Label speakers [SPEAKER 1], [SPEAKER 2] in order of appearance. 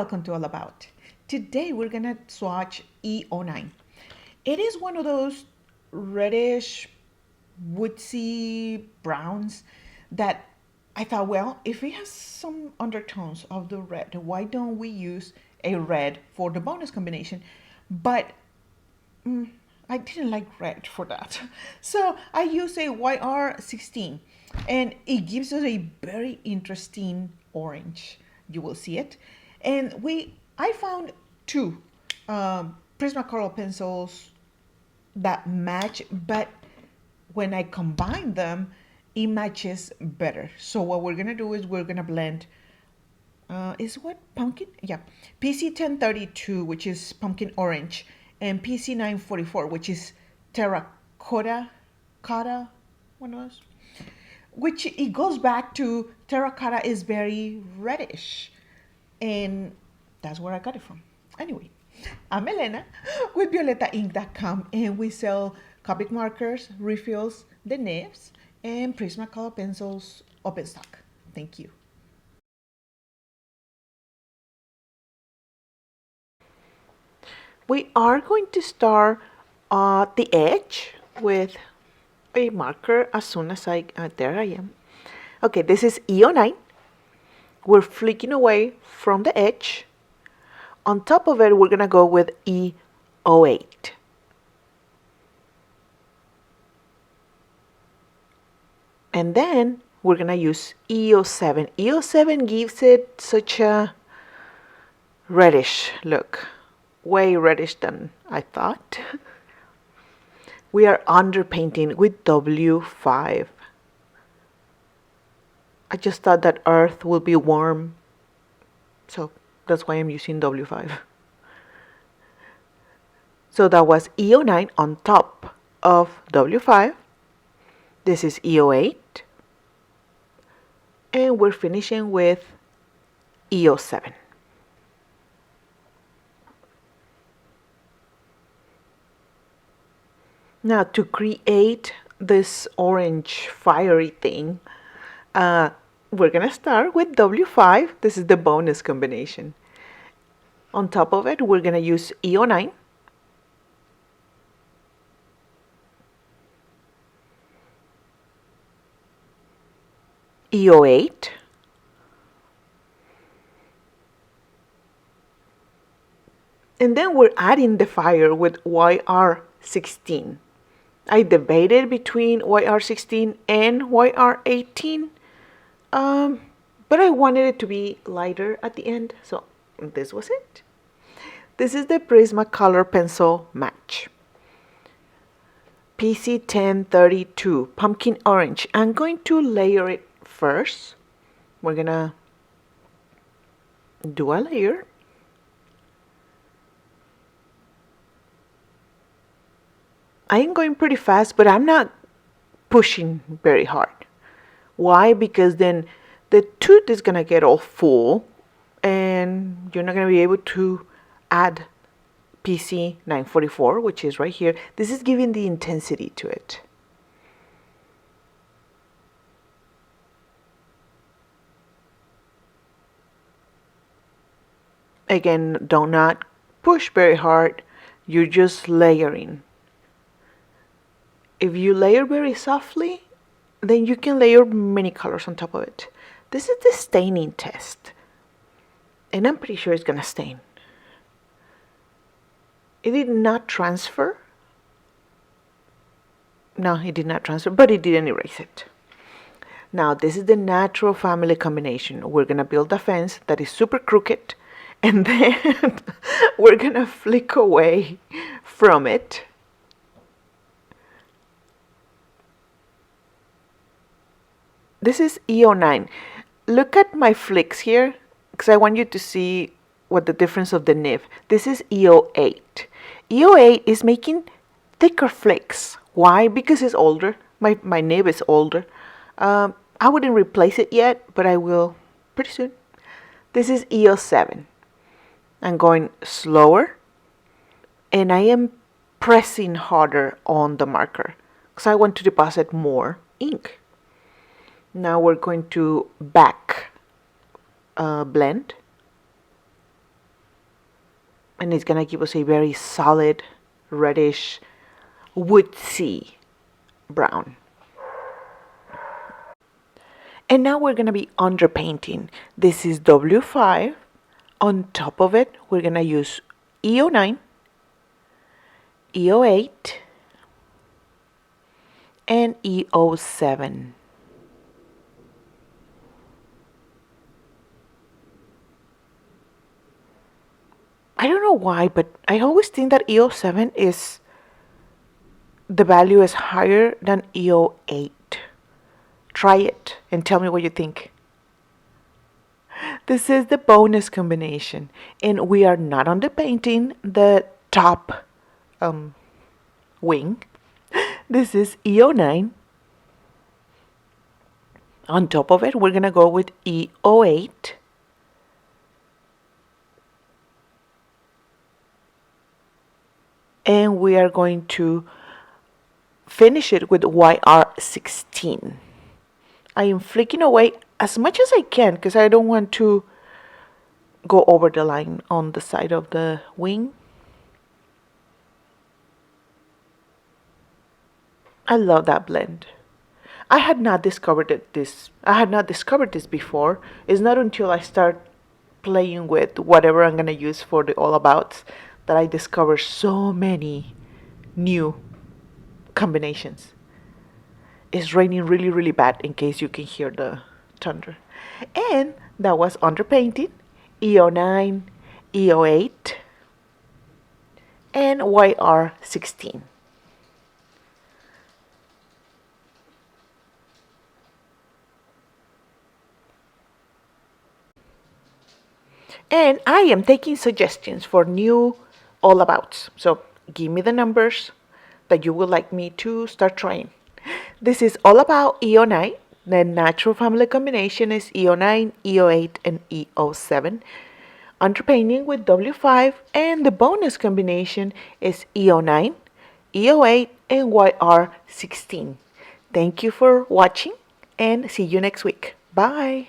[SPEAKER 1] welcome to All About. Today we're gonna swatch E09. It is one of those reddish, woodsy browns that I thought, well, if it has some undertones of the red, why don't we use a red for the bonus combination? But I didn't like red for that. So I used a YR16 and it gives us a very interesting orange. You will see it. And I found two Prismacolor pencils that match, but when I combine them, it matches better. So what we're gonna do is we're gonna blend, is what, pumpkin? Yeah, PC1032, which is pumpkin orange, and PC944, which is terracotta, one of those, which it goes back to terracotta is very reddish, and that's where I got it from. Anyway, I'm Elena with VioletaInk.com, and we sell Copic Markers, refills, the nibs, and Prismacolor pencils open stock. Thank you. We are going to start at the edge with a marker as soon as there I am. Okay, this is E09. We're flicking away from the edge. On top of it, we're gonna go with E08. And then we're gonna use E07. E07 gives it such a reddish look. Way reddish than I thought. We are underpainting with W5. I just thought that earth will be warm, so that's why I'm using W5. So that was E09 on top of W5. This is E08. And we're finishing with E07. Now to create this orange fiery thing, we're gonna start with W5. This is the bonus combination. On top of it, we're gonna use E09. E08. And then we're adding the fire with YR16. I debated between YR16 and YR18, but I wanted it to be lighter at the end, so this was it. This is the Prismacolor pencil match. PC1032, pumpkin orange. I'm going to layer it first. We're gonna do a layer. I am going pretty fast, but I'm not pushing very hard. Why? Because then the tooth is gonna get all full and you're not gonna be able to add PC944, which is right here. This is giving the intensity to it. Again, do not push very hard. You're just layering. If you layer very softly, then you can layer many colors on top of it. This is the staining test. And I'm pretty sure it's gonna stain. It did not transfer. No, it did not transfer, but it didn't erase it. Now, this is the natural family combination. We're gonna build a fence that is super crooked, and then we're gonna flick away from it. This is E09. Look at my flicks here, because I want you to see what the difference of the nib. This is E08. E08 is making thicker flicks. Why? Because it's older. My nib is older. I wouldn't replace it yet, but I will pretty soon. This is E07. I'm going slower, and I am pressing harder on the marker, because I want to deposit more ink. Now we're going to back blend. and it's gonna give us a very solid reddish woodsy brown. And now we're gonna be underpainting. This is W5. On top of it, we're gonna use E09, E08, and E07. I don't know why, but I always think that E07 is, the value is higher than E08. Try it and tell me what you think. This is the bonus combination, and we are not underpainting the top wing. This is E09. On top of it, we're gonna go with E08. And we are going to finish it with YR16. I am flicking away as much as I can because I don't want to go over the line on the side of the wing. I love that blend. I had not discovered this before. It's not until I start playing with whatever I'm gonna use for the all abouts that I discover so many new combinations. It's raining really, really bad in case you can hear the thunder. And that was underpainting, E09, E08, and YR16. And I am taking suggestions for new all abouts. So give me the numbers that you would like me to start trying. This is all about E09. The natural family combination is E09, E08, and E07. Underpainting with W5, and the bonus combination is E09, E08, and YR16. Thank you for watching, and see you next week. Bye!